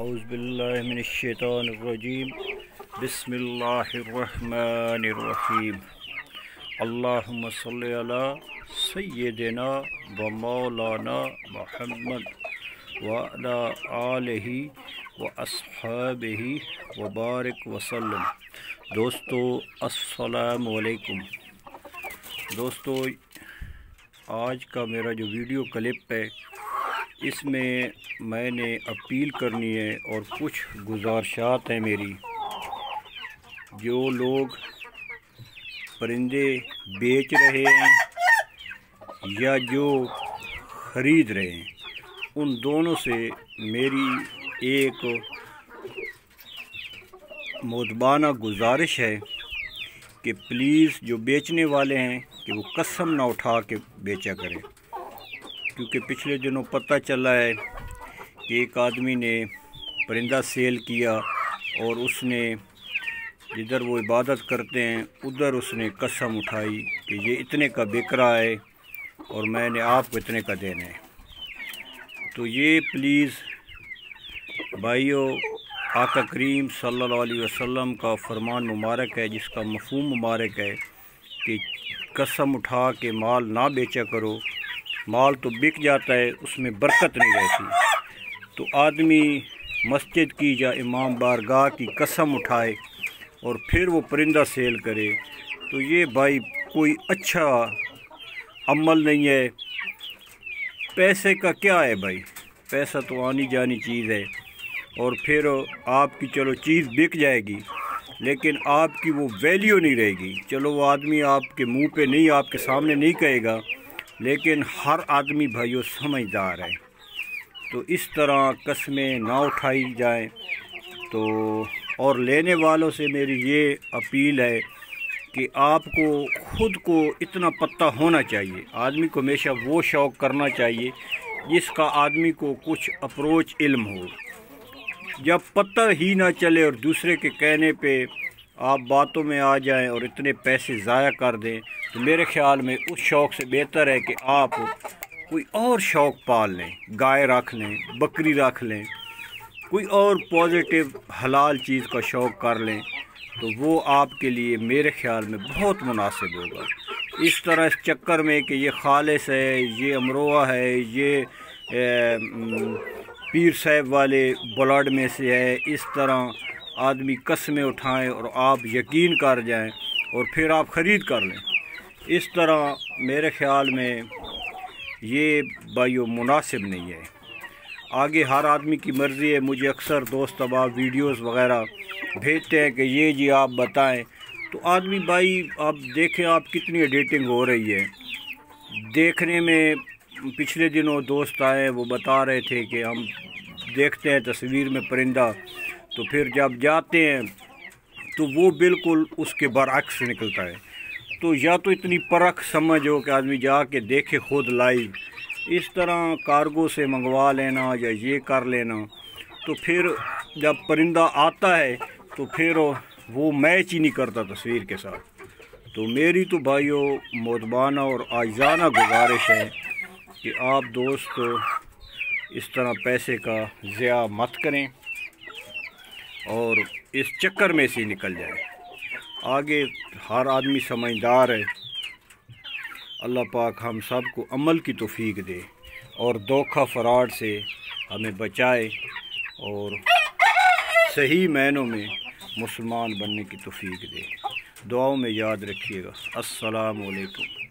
اعوذ باللہ من الشیطان الرجیم بسم اللہ الرحمن الرحیم اللہم صلی علی سیدنا و مولانا محمد وعلی آلہ و اصحابہ وبارک وسلم۔ دوستو السلام علیکم۔ دوستو آج کا میرا جو ویڈیو کلپ ہے اس میں نے اپیل کرنی ہے اور کچھ گزارشات ہیں میری۔ جو لوگ پرندے بیچ رہے ہیں یا جو خرید رہے ہیں ان دونوں سے میری ایک مؤدبانہ گزارش ہے کہ پلیز جو بیچنے والے ہیں کہ وہ قسم نہ اٹھا کے بیچا کریں، کیونکہ پچھلے دنوں پتہ چلا ہے کہ ایک آدمی نے پرندہ سیل کیا اور اس نے جدھر وہ عبادت کرتے ہیں ادھر اس نے قسم اٹھائی کہ یہ اتنے کا بک رہا ہے اور میں نے آپ کو اتنے کا دینا ہے۔ تو یہ پلیز بھائیو، آقا کریم صلی اللہ علیہ وسلم کا فرمان مبارک ہے، جس کا مفہوم مبارک ہے کہ قسم اٹھا کے مال نہ بیچا کرو۔ مال تو بک جاتا ہے، اس میں برکت نہیں رہتی۔ تو آدمی مسجد کی یا امام بارگاہ کی قسم اٹھائے اور پھر وہ پرندہ سیل کرے تو یہ بھائی کوئی اچھا عمل نہیں ہے۔ پیسے کا کیا ہے بھائی، پیسہ تو آنی جانی چیز ہے، اور پھر آپ کی چلو چیز بک جائے گی لیکن آپ کی وہ ویلیو نہیں رہے گی۔ چلو وہ آدمی آپ کے منہ پہ نہیں، آپ کے سامنے نہیں کہے گا، لیکن ہر آدمی بھائیو سمجھدار ہے۔ تو اس طرح قسمیں نہ اٹھائی جائیں۔ تو اور لینے والوں سے میری یہ اپیل ہے کہ آپ کو خود کو اتنا پتہ ہونا چاہیے۔ آدمی کو ہمیشہ وہ شوق کرنا چاہیے جس کا آدمی کو کچھ اپروچ علم ہو۔ جب پتہ ہی نہ چلے اور دوسرے کے کہنے پہ آپ باتوں میں آ جائیں اور اتنے پیسے ضائع کر دیں تو میرے خیال میں اس شوق سے بہتر ہے کہ آپ کوئی اور شوق پال لیں، گائے رکھ لیں، بکری رکھ لیں، کوئی اور پازیٹیو حلال چیز کا شوق کر لیں تو وہ آپ کے لیے میرے خیال میں بہت مناسب ہوگا۔ اس طرح اس چکر میں کہ یہ خالص ہے، یہ امروہہ ہے، یہ پیر صاحب والے بلڈ میں سے ہے، اس طرح آدمی قسمیں اٹھائیں اور آپ یقین کر جائیں اور پھر آپ خرید کر لیں، اس طرح میرے خیال میں یہ بھائیو مناسب نہیں ہے۔ آگے ہر آدمی کی مرضی ہے۔ مجھے اکثر دوست احباب ویڈیوز وغیرہ بھیجتے ہیں کہ یہ جی آپ بتائیں، تو آدمی بھائی آپ دیکھیں آپ کتنی ایڈیٹنگ ہو رہی ہے۔ دیکھنے میں پچھلے دنوں دوست آئے، وہ بتا رہے تھے کہ ہم دیکھتے ہیں تصویر میں پرندہ، تو پھر جب جاتے ہیں تو وہ بالکل اس کے برعکس نکلتا ہے۔ تو یا تو اتنی پرکھ سمجھ ہو کہ آدمی جا کے دیکھے خود لائیو، اس طرح کارگو سے منگوا لینا یا یہ کر لینا، تو پھر جب پرندہ آتا ہے تو پھر وہ میچ ہی نہیں کرتا تصویر کے ساتھ۔ تو میری تو بھائیو مؤدبانہ اور عاجزانہ گزارش ہے کہ آپ دوست اس طرح پیسے کا ضیاع مت کریں اور اس چکر میں سے نکل جائیں۔ آگے ہر آدمی سمجھدار ہے۔ اللہ پاک ہم سب کو عمل کی توفیق دے اور دھوکہ فراڈ سے ہمیں بچائے اور صحیح معنوں میں مسلمان بننے کی توفیق دے۔ دعاؤں میں یاد رکھیے گا۔ السلام علیکم۔